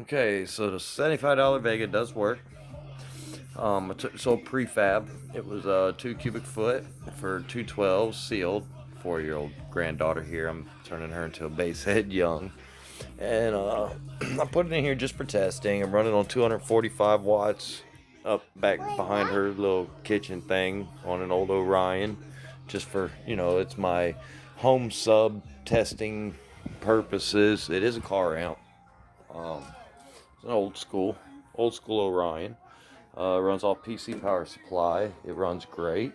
Okay, so the $75 Vega does work. Sold prefab. It was a 2 cubic foot for 212 sealed. 4-year-old granddaughter here. I'm turning her into a base head young. And I put it in here just for testing. I'm running on 245 watts up back behind her little kitchen thing on an old Orion. Just for, it's my home sub testing purposes. It is a car amp. It's an old school Orion. Runs off PC power supply. It runs great.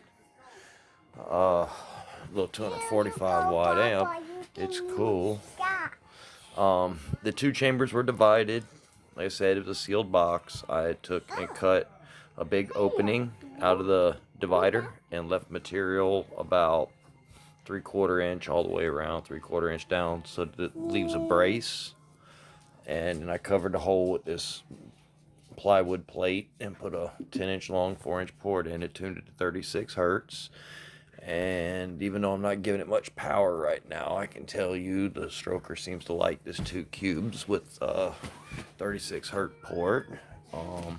Little 245 watt amp. It's cool. The two chambers were divided. Like I said, it was a sealed box. I took and cut a big opening out of the divider and left material about 3/4 inch all the way around, 3/4 inch down, so that it leaves a brace. And I covered the hole with this plywood plate and put a 10-inch long 4-inch port in it, tuned it to 36 hertz. And even though I'm not giving it much power right now, I can tell you the stroker seems to like this 2 cubes with 36 hertz port. I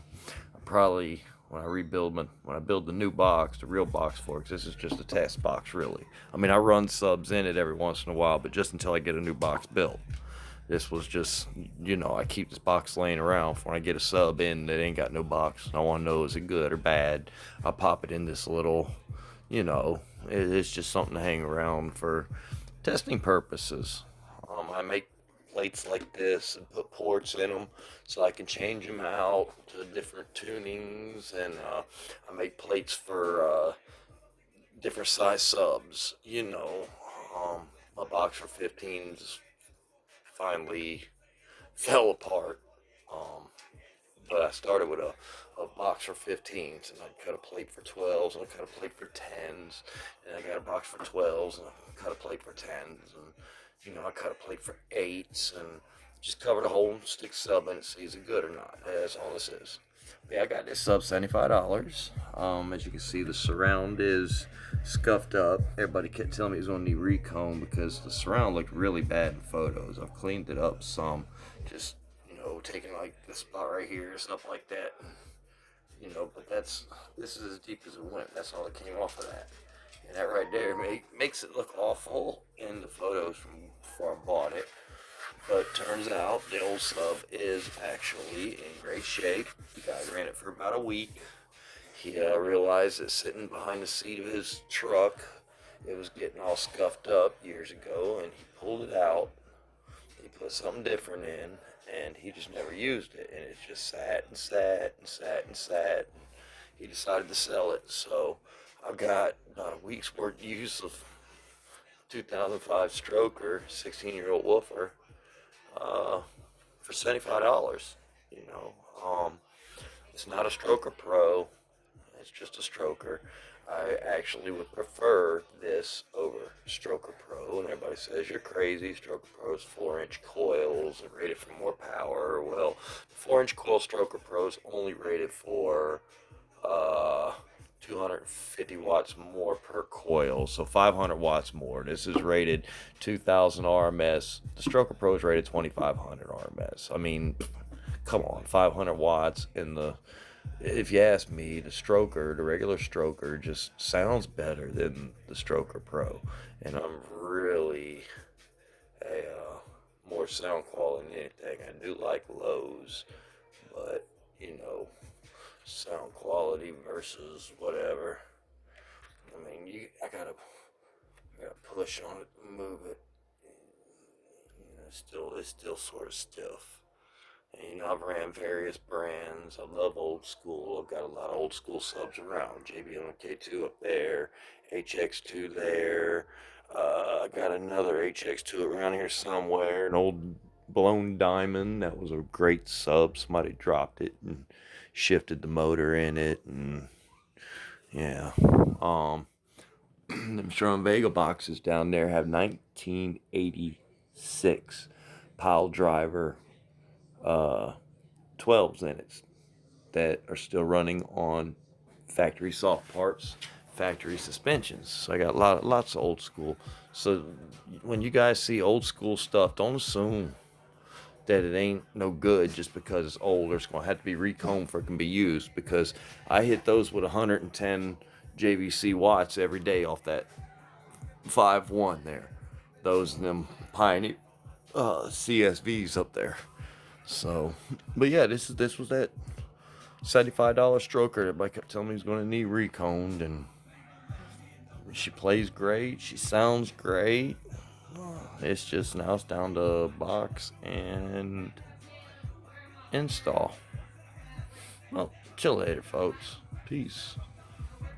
probably when I build the new box, the real box for it, 'cause this is just a test box really. I mean, I run subs in it every once in a while, but just until I get a new box built. This was just, I keep this box laying around for when I get a sub in that ain't got no box. I want to know is it good or bad. I pop it in this little, it's just something to hang around for testing purposes. I make plates like this and put ports in them so I can change them out to different tunings, and I make plates for different size subs. My box for 15s finally fell apart. Um, but I started with a box for 15s, and I cut a plate for 12s, and I cut a plate for 10s, and I got a box for 12s, and I cut a plate for 10s, and I cut a plate for 8s, and just cover the whole stick sub in it, see is it good or not. That's all this is. But yeah, I got this sub $75. As you can see, the surround is scuffed up. Everybody kept telling me it was gonna need recomb because the surround looked really bad in photos. I've cleaned it up some, just taking like this spot right here, stuff like that. But this is as deep as it went. That's all that came off of that. And that right there makes it look awful in the photos from before I bought it. But turns out the old sub is actually in great shape. The guy ran it for about a week. He realized that sitting behind the seat of his truck, it was getting all scuffed up years ago, and he pulled it out. He put something different in, and he just never used it, and it just sat and sat and sat and sat. And he decided to sell it, so I've got about a week's worth use of 2005 Stroker 16-year-old woofer uh, for $75. You know, um, it's not a Stroker Pro. It's just a stroker. I actually would prefer this over Stroker Pro, and everybody says you're crazy. Stroker Pro's 4-inch coils and rated for more power. Well, the 4-inch coil Stroker Pro is only rated for uh, 250 watts more per coil, so 500 watts more. This is rated 2000 RMS. The Stroker Pro is rated 2500 RMS. I mean, come on, 500 watts in the if you ask me, the regular stroker, just sounds better than the Stroker Pro, and I'm really a more sound quality than anything. I do like lows, but sound quality versus whatever. I mean, I gotta push on it, move it. It's still sort of stiff. And, I've ran various brands. I love old school. I've got a lot of old school subs around. JBL K2 up there, HX2 there. I got another HX2 around here somewhere. An old blown diamond. That was a great sub. Somebody dropped it and shifted the motor in it. And yeah. The Sherman Vega boxes down there have 1986 pile driver uh, 12s in it that are still running on factory soft parts, factory suspensions. So I got lots of old school. So when you guys see old school stuff, don't assume that it ain't no good just because it's old, or it's going to have to be recombed for it can be used, because I hit those with 110 JVC watts every day off that 5.1 there. Those and them Pioneer CSVs up there. So, but yeah, this was that $75 stroker that everybody kept telling me was going to need reconed, and she plays great. She sounds great. It's just now it's down to box and install. Well, chill later, folks. Peace.